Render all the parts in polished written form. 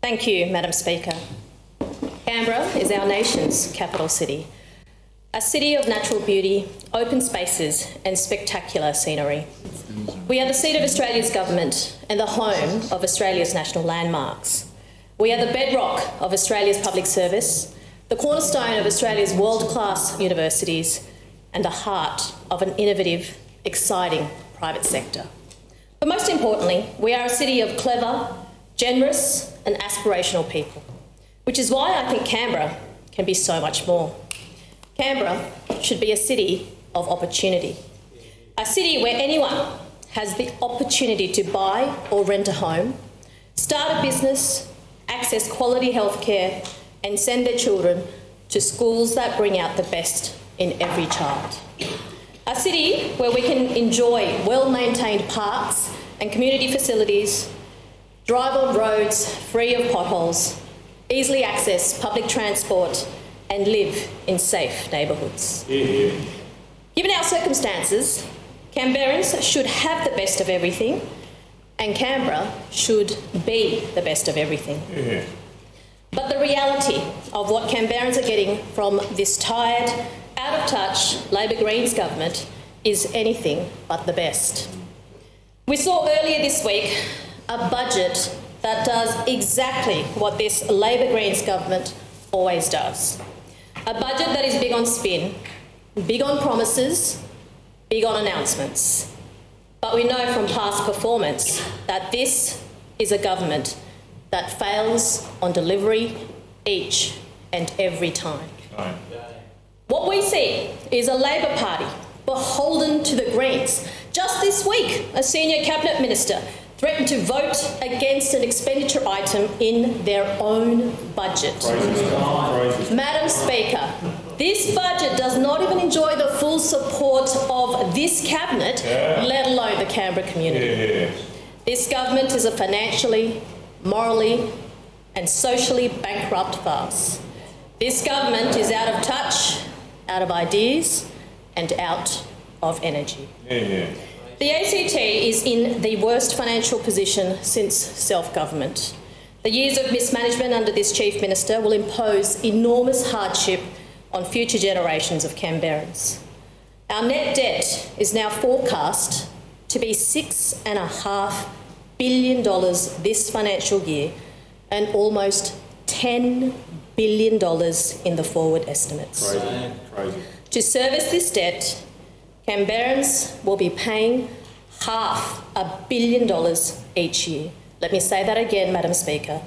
Thank you, Madam Speaker. Canberra is our nation's capital city, a city of natural beauty, open spaces and spectacular scenery. We are the seat of Australia's government and the home of Australia's national landmarks. We are the bedrock of Australia's public service, the cornerstone of Australia's world-class universities and the heart of an innovative, exciting private sector. But most importantly, we are a city of clever, generous and aspirational people, which is why I think Canberra can be so much more. Canberra should be a city of opportunity, a city where anyone has the opportunity to buy or rent a home, start a business, access quality healthcare and send their children to schools that bring out the best in every child. A city where we can enjoy well-maintained parks and community facilities, drive on roads free of potholes, easily access public transport and live in safe neighbourhoods. Given our circumstances, Canberrans should have the best of everything and Canberra should be the best of everything. But the reality of what Canberrans are getting from this tired, out-of-touch Labor Greens government is anything but the best. We saw earlier this week a budget that does exactly what this Labor Greens government always does. A budget that is big on spin, big on promises, big on announcements. But we know from past performance that this is a government that fails on delivery each and every time. What we see is a Labor Party beholden to the Greens. Just this week, a senior cabinet minister threatened to vote against an expenditure item in their own budget. Madam Speaker, this budget does not even enjoy the full support of this cabinet, let alone the Canberra community. This government is a financially, morally and socially bankrupt farce. This government is out of touch, out of ideas and out of energy. The ACT is in the worst financial position since self-government. The years of mismanagement under this Chief Minister will impose enormous hardship on future generations of Canberrans. Our net debt is now forecast to be $6.5 billion this financial year and almost $10 billion in the forward estimates. Crazy. To service this debt, Canberrans will be paying $500 million each year. Let me say that again, Madam Speaker.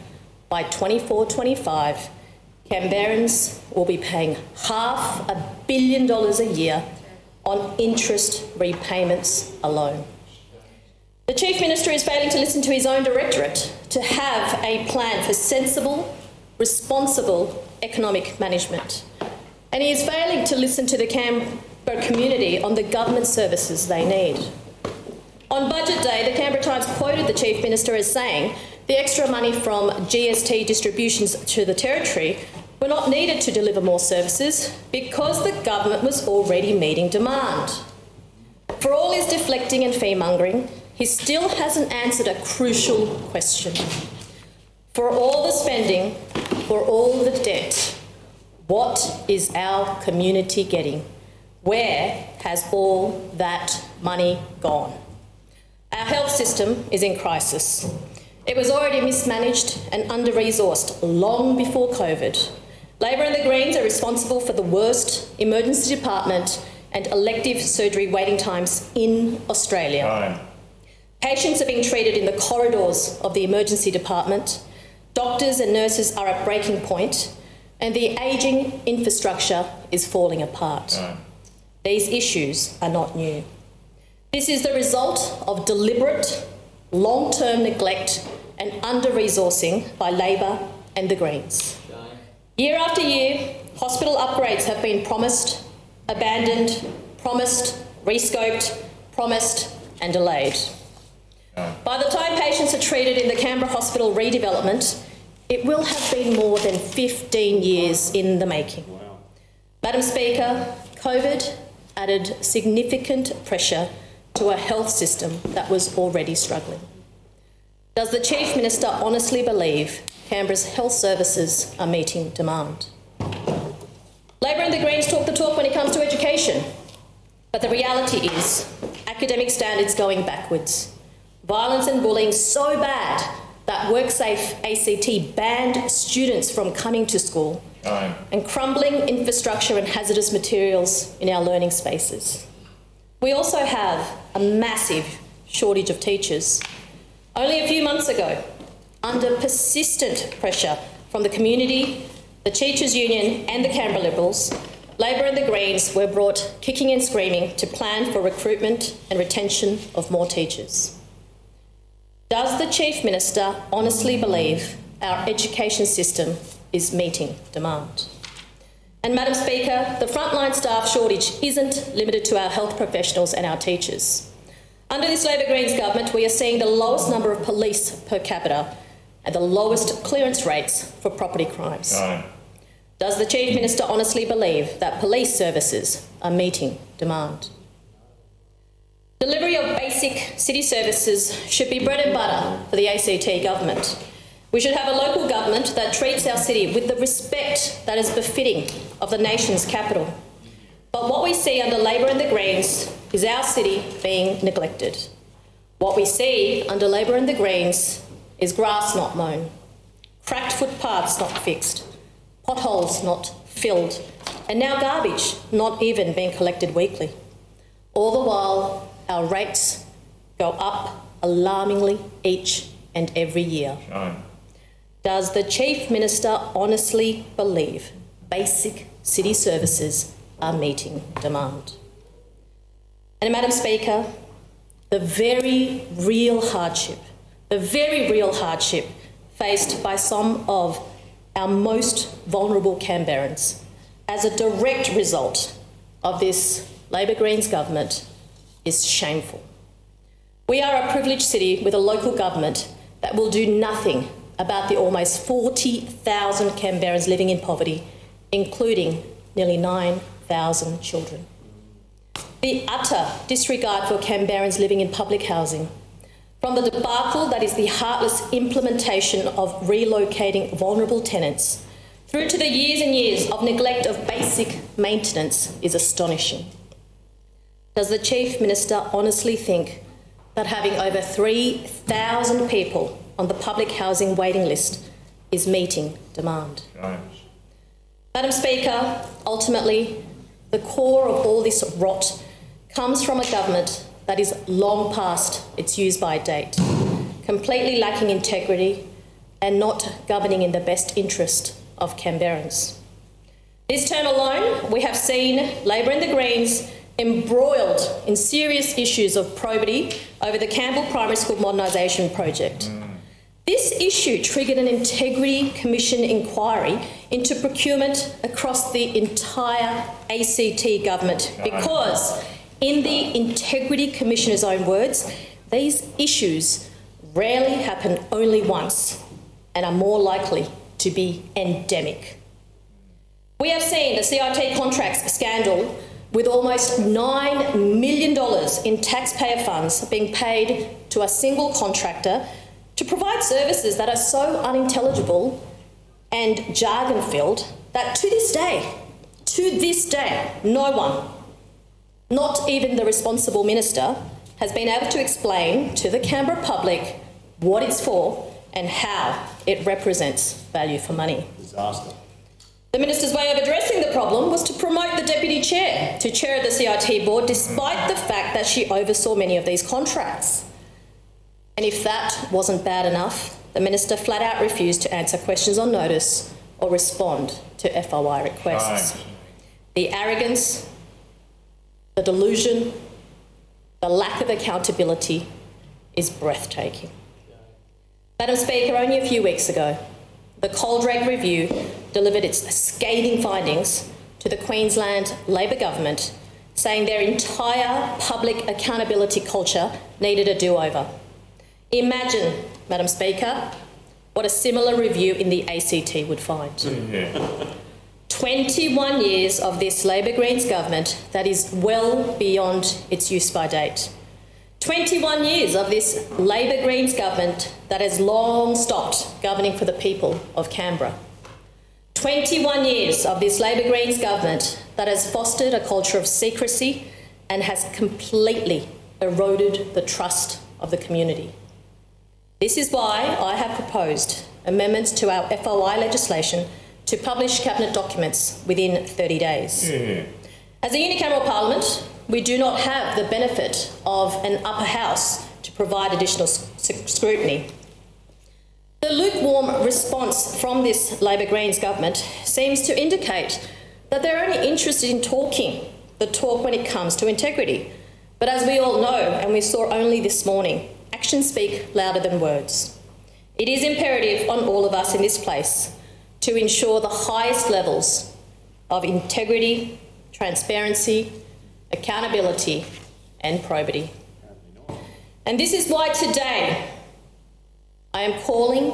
By 24-25, Canberrans will be paying $500 million a year on interest repayments alone. The Chief Minister is failing to listen to his own directorate to have a plan for sensible, responsible economic management. And he is failing to listen to the Canberra community on the government services they need. On budget day, the Canberra Times quoted the Chief Minister as saying the extra money from GST distributions to the Territory were not needed to deliver more services because the government was already meeting demand. For all his deflecting and fee-mongering, he still hasn't answered a crucial question. For all the spending, for all the debt, what is our community getting? Where has all that money gone? Our health system is in crisis. It was already mismanaged and under-resourced long before COVID. Labor and the Greens are responsible for the worst emergency department and elective surgery waiting times in Australia. Patients are being treated in the corridors of the emergency department. Doctors and nurses are at breaking point, and the ageing infrastructure is falling apart. These issues are not new. This is the result of deliberate, long-term neglect and under-resourcing by Labor and the Greens. Year after year, hospital upgrades have been promised, abandoned, promised, rescoped, promised and delayed. By the time patients are treated in the Canberra Hospital redevelopment, it will have been more than 15 years in the making. Madam Speaker, COVID added significant pressure to a health system that was already struggling. Does the Chief Minister honestly believe Canberra's health services are meeting demand. Labor and the Greens talk the talk when it comes to education, but the reality is academic standards going backwards, violence and bullying so bad that WorkSafe ACT banned students from coming to school, and crumbling infrastructure and hazardous materials in our learning spaces. We also have a massive shortage of teachers. Only a few months ago, under persistent pressure from the community, the Teachers Union and the Canberra Liberals, Labor and the Greens were brought kicking and screaming to plan for recruitment and retention of more teachers. Does the Chief Minister honestly believe our education system is meeting demand? And Madam Speaker, the frontline staff shortage isn't limited to our health professionals and our teachers. Under this Labor Greens government, we are seeing the lowest number of police per capita and the lowest clearance rates for property crimes. Does the Chief Minister honestly believe that police services are meeting demand? Delivery of basic city services should be bread and butter for the ACT government. We should have a local government that treats our city with the respect that is befitting of the nation's capital. But what we see under Labor and the Greens is our city being neglected. What we see under Labor and the Greens is grass not mown, cracked footpaths not fixed, potholes not filled, and now garbage not even being collected weekly. All the while, our rates go up alarmingly each and every year. Does the Chief Minister honestly believe basic city services are meeting demand? And Madam Speaker, the very real hardship faced by some of our most vulnerable Canberrans as a direct result of this Labor Greens government is shameful. We are a privileged city with a local government that will do nothing about the almost 40,000 Canberrans living in poverty, including nearly 9,000 children. The utter disregard for Canberrans living in public housing, from the debacle that is the heartless implementation of relocating vulnerable tenants, through to the years and years of neglect of basic maintenance, is astonishing. Does the Chief Minister honestly think that having over 3,000 people on the public housing waiting list is meeting demand? Madam Speaker, ultimately, the core of all this rot comes from a government that is long past its use-by date, completely lacking integrity and not governing in the best interest of Canberrans. This term alone, we have seen Labor and the Greens embroiled in serious issues of probity over the Campbell Primary School modernisation project. This issue triggered an Integrity Commission inquiry into procurement across the entire ACT government because, in the Integrity Commissioner's own words, these issues rarely happen only once and are more likely to be endemic. We have seen the CIT contracts scandal with almost $9 million in taxpayer funds being paid to a single contractor to provide services that are so unintelligible and jargon-filled that to this day, no one, not even the responsible minister, has been able to explain to the Canberra public what it's for and how it represents value for money. Disaster. The minister's way of addressing the problem was to promote the deputy chair to chair the CIT board, despite the fact that she oversaw many of these contracts. And if that wasn't bad enough, the minister flat out refused to answer questions on notice or respond to FOI requests. The arrogance, the delusion, the lack of accountability is breathtaking. Madam Speaker, only a few weeks ago, the Coldrag Review delivered its scathing findings to the Queensland Labor government, saying their entire public accountability culture needed a do-over. Imagine, Madam Speaker, what a similar review in the ACT would find. 21 years of this Labor Greens government that is well beyond its use-by date. 21 years of this Labor Greens government that has long stopped governing for the people of Canberra. 21 years of this Labor Greens government that has fostered a culture of secrecy and has completely eroded the trust of the community. This is why I have proposed amendments to our FOI legislation to publish cabinet documents within 30 days. As a unicameral parliament, we do not have the benefit of an upper house to provide additional scrutiny. The lukewarm response from this Labor Greens government seems to indicate that they're only interested in talking the talk when it comes to integrity. But as we all know, and we saw only this morning, actions speak louder than words. It is imperative on all of us in this place to ensure the highest levels of integrity, transparency, accountability and probity. And this is why today I am calling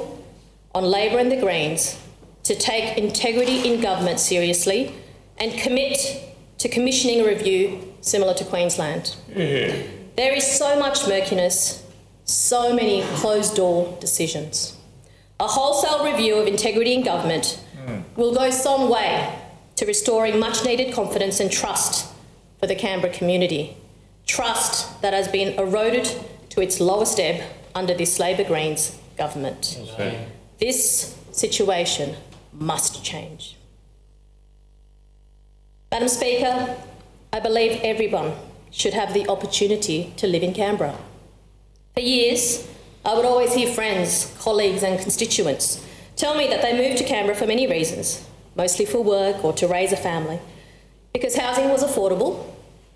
on Labor and the Greens to take integrity in government seriously and commit to commissioning a review similar to Queensland. There is so much murkiness, so many closed-door decisions. A wholesale review of integrity in government will go some way to restoring much-needed confidence and trust for the Canberra community. Trust that has been eroded to its lowest ebb under this Labor Greens government. Okay. This situation must change. Madam Speaker, I believe everyone should have the opportunity to live in Canberra. For years, I would always hear friends, colleagues and constituents tell me that they moved to Canberra for many reasons, mostly for work or to raise a family, because housing was affordable,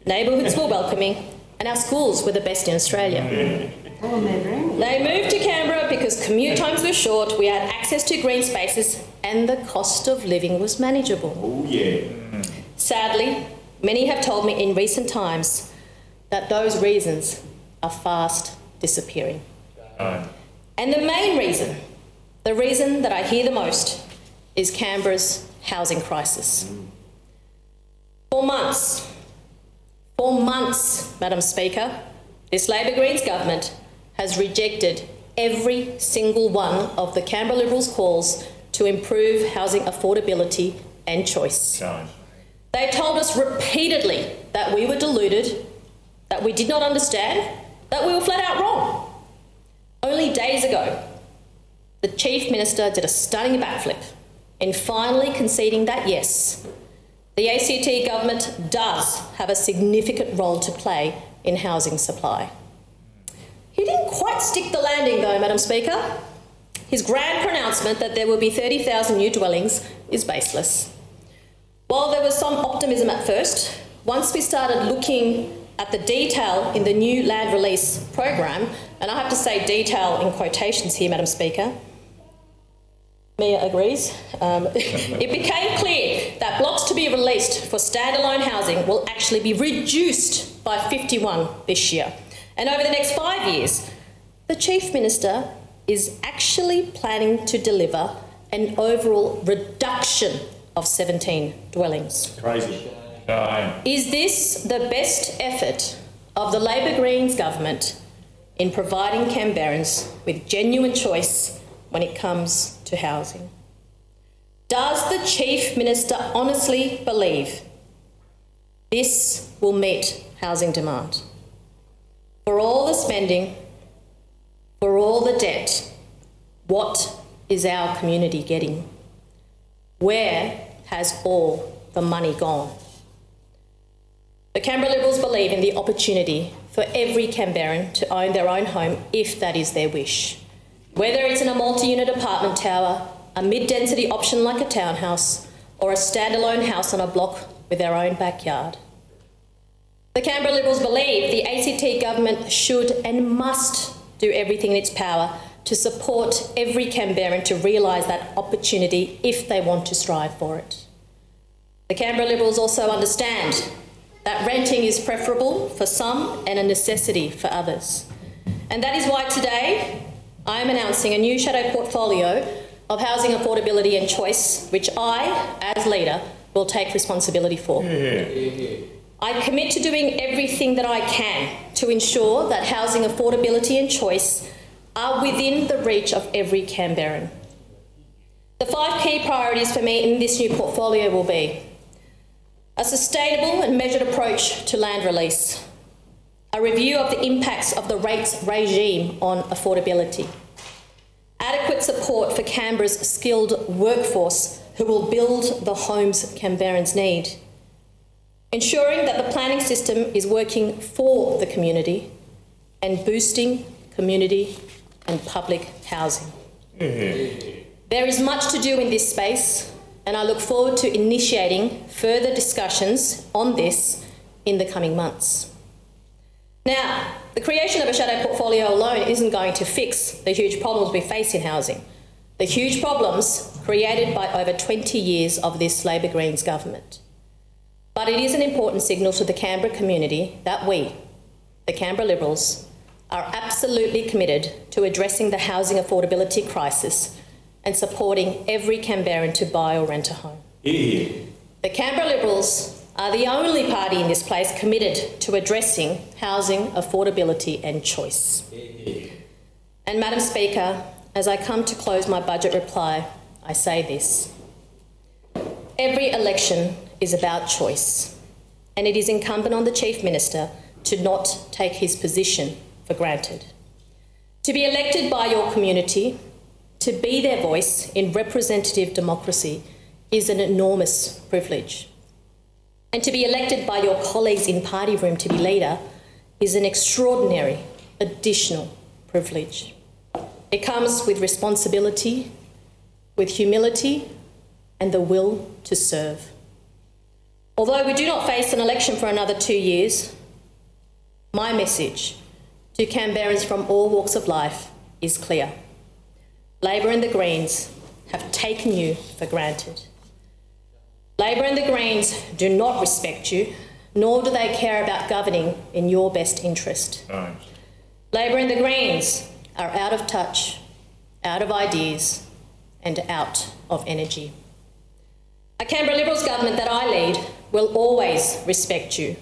neighbourhoods were welcoming and our schools were the best in Australia. They moved to Canberra because commute times were short, we had access to green spaces and the cost of living was manageable. Oh yeah. Sadly, many have told me in recent times that those reasons are fast disappearing. And the main reason, the reason that I hear the most, is Canberra's housing crisis. For months, Madam Speaker, this Labor Greens government has rejected every single one of the Canberra Liberals' calls to improve housing affordability and choice. They told us repeatedly that we were deluded, that we did not understand, that we were flat out wrong. Only days ago, the Chief Minister did a stunning backflip in finally conceding that yes, the ACT government does have a significant role to play in housing supply. He didn't quite stick the landing though, Madam Speaker. His grand pronouncement that there will be 30,000 new dwellings is baseless. While there was some optimism at first, once we started looking at the detail in the new land release program, and I have to say detail in quotations here, Madam Speaker, Mia agrees, it became clear that blocks to be released for standalone housing will actually be reduced by 51 this year. And over the next 5 years, the Chief Minister is actually planning to deliver an overall reduction of 17 dwellings. Crazy. Is this the best effort of the Labor Greens government in providing Canberrans with genuine choice when it comes to housing? Does the Chief Minister honestly believe this will meet housing demand? For all the spending, for all the debt, what is our community getting? Where has all the money gone? The Canberra Liberals believe in the opportunity for every Canberran to own their own home if that is their wish. Whether it's in a multi-unit apartment tower, a mid-density option like a townhouse, or a standalone house on a block with their own backyard. The Canberra Liberals believe the ACT government should and must do everything in its power to support every Canberran to realise that opportunity if they want to strive for it. The Canberra Liberals also understand that renting is preferable for some and a necessity for others. And that is why today I am announcing a new shadow portfolio of housing affordability and choice, which I, as leader, will take responsibility for. I commit to doing everything that I can to ensure that housing affordability and choice are within the reach of every Canberran. The 5 key priorities for me in this new portfolio will be a sustainable and measured approach to land release, a review of the impacts of the rates regime on affordability, adequate support for Canberra's skilled workforce who will build the homes Canberrans need, ensuring that the planning system is working for the community, and boosting community and public housing. There is much to do in this space, and I look forward to initiating further discussions on this in the coming months. Now, the creation of a shadow portfolio alone isn't going to fix the huge problems we face in housing, the huge problems created by over 20 years of this Labor Greens government. But it is an important signal to the Canberra community that we, the Canberra Liberals, are absolutely committed to addressing the housing affordability crisis and supporting every Canberran to buy or rent a home. The Canberra Liberals are the only party in this place committed to addressing housing affordability and choice. And Madam Speaker, as I come to close my budget reply, I say this. Every election is about choice, and it is incumbent on the Chief Minister to not take his position for granted. To be elected by your community, to be their voice in representative democracy is an enormous privilege. And to be elected by your colleagues in party room to be leader is an extraordinary additional privilege. It comes with responsibility, with humility, and the will to serve. Although we do not face an election for another 2 years, my message to Canberrans from all walks of life is clear. Labor and the Greens have taken you for granted. Labor and the Greens do not respect you, nor do they care about governing in your best interest. Right. Labor and the Greens are out of touch, out of ideas, and out of energy. A Canberra Liberals government that I lead will always respect you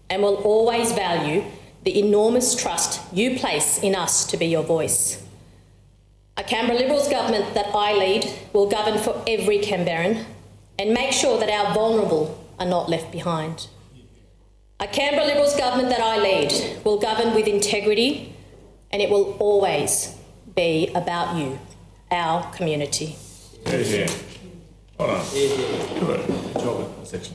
and will always value the enormous trust you place in us to be your voice. A Canberra Liberals government that I lead will govern for every Canberran and make sure that our vulnerable are not left behind. A Canberra Liberals government that I lead will govern with integrity, and it will always be about you, our community. Yeah. Hold on. Good job in that section.